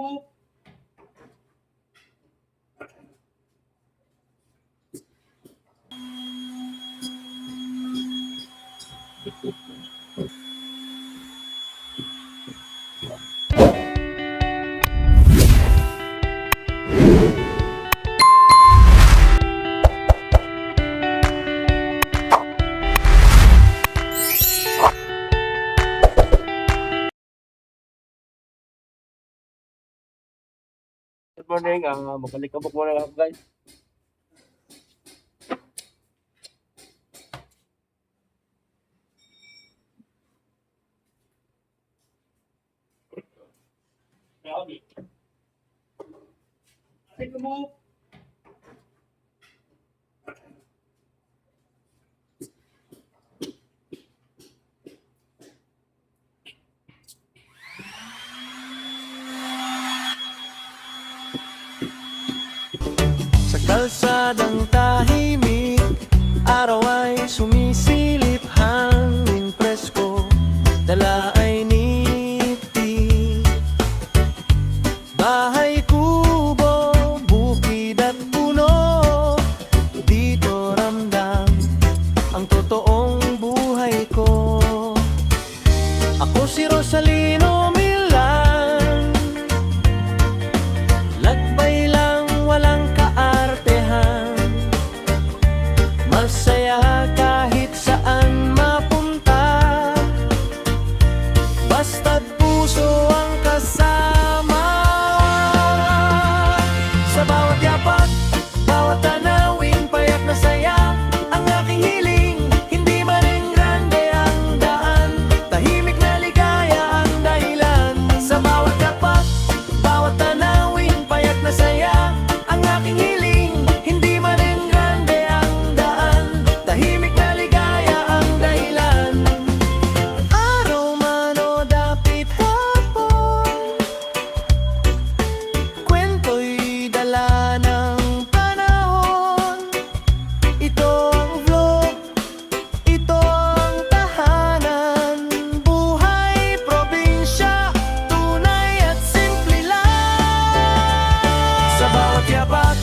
Good morning, magkalikabok muna ako guys. Sa kalsadang tahimik, araw ay sumisilip, hangin presko, dala ay niti. Bahay, kubo, bukid at puno, dito ramdam ang totoong buhay ko. Ako si Rosalino Milan, lagbay lang walang kaartehan, masaya kahit saan mapunta, basta't puso ang kasama. Sa bawat yapak, bawat tanawin, payak na saya ang aking hiling. Hindi man ang grande ang daan, tahimik na ligaya ang dahilan. Sa bawat yapak, bawat tanawin, payak na saya ang aking hiling. Hindi man ang grande ang daan, tahimik na ligaya ang dahilan. Araw man o dapit hapon, kwento'y dala ng panahon. Ito ang vlog, ito ang tahanan, buhay probinsya, tunay at simple lang. Sa bawat yapak,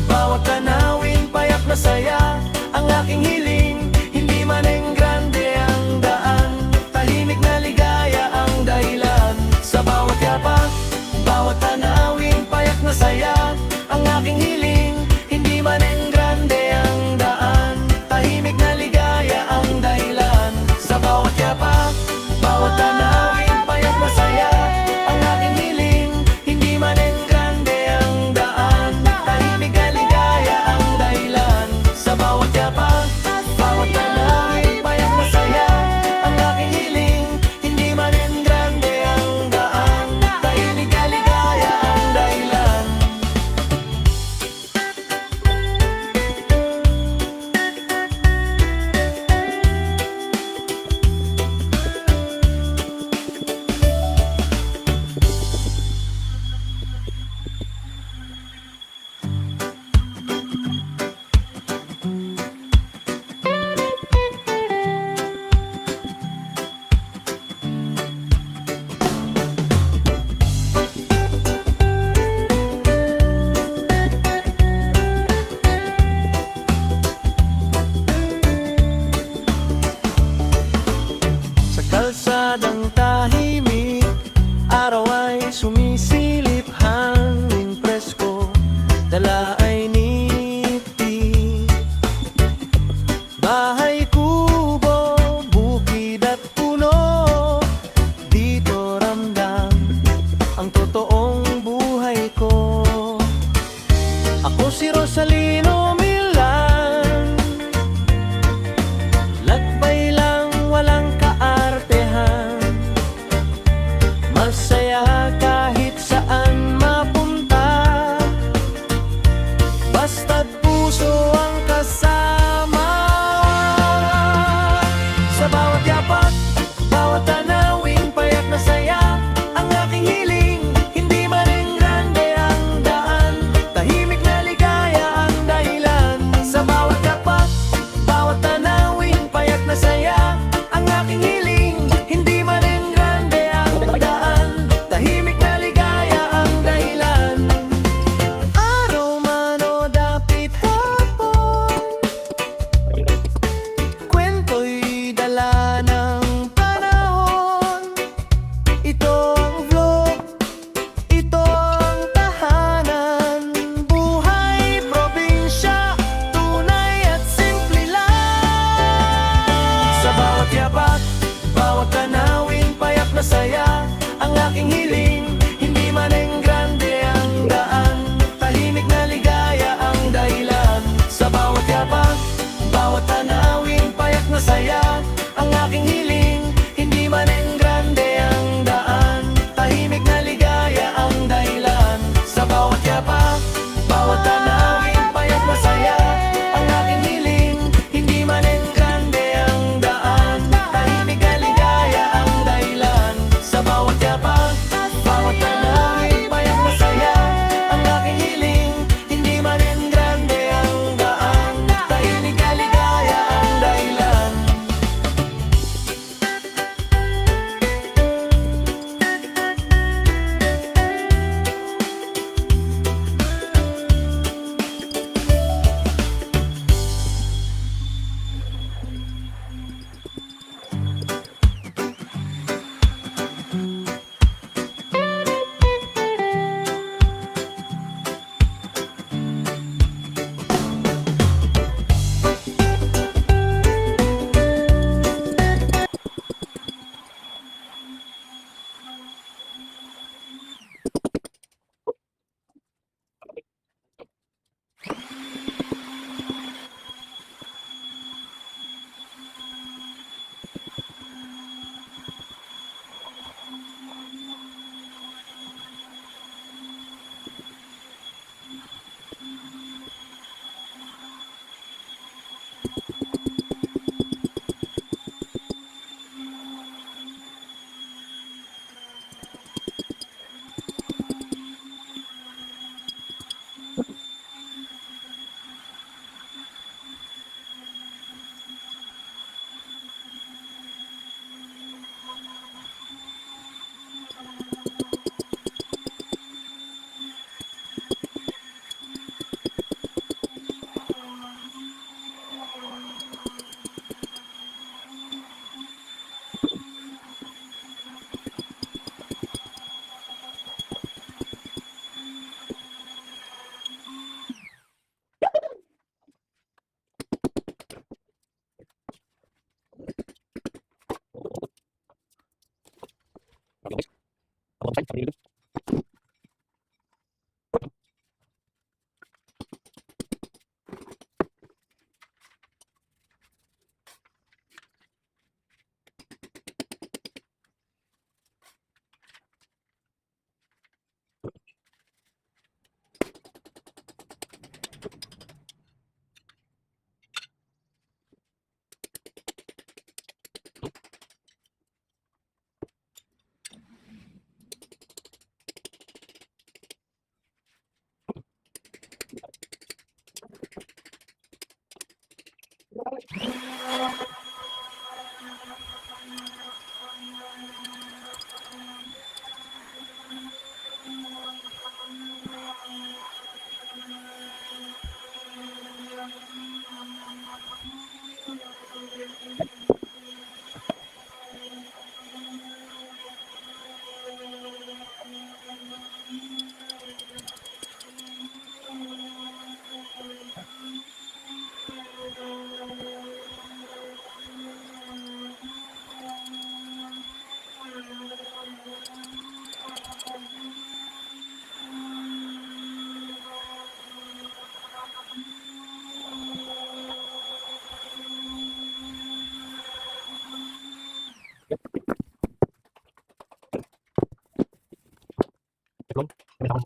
bawat tanawin, payak na saya ang aking hiling. Hindi man ang grande ang daan, tahimik na ligaya ang dahilan. Sa bawat yapak, bawat tanawin, payak na saya ang aking hiling. Hindi man ang grande ang daan, tahimik na ligaya ang dahilan. Sa bawat yapak, bawat tanawin, payak na saya ang aking hiling. Hindi man ang grande ang daan, tahimik na ligaya ang dahilan. Sa bawat yapak, bawat tanawin, payak na saya ang aking hiling. Hindi man ang grande ang daan, tahimik na ligaya ang dahilan. Sa kalsadang tahimik, araw ay sumisilip, hangin presko, dala ay niti. Bahay, kubo, bukid at puno, dito ramdam ang totoong buhay ko. Ako si Rosalino Milan, lagbay lang walang kaartehan, masaya kahit saan mapunta, basta't puso ang kasama. Sa bawat yapak, bawat tanawin, payak na saya ang aking hiling. Hindi man ang grande ang daan, tahimik na ligaya ang dahilan. vlog. May akong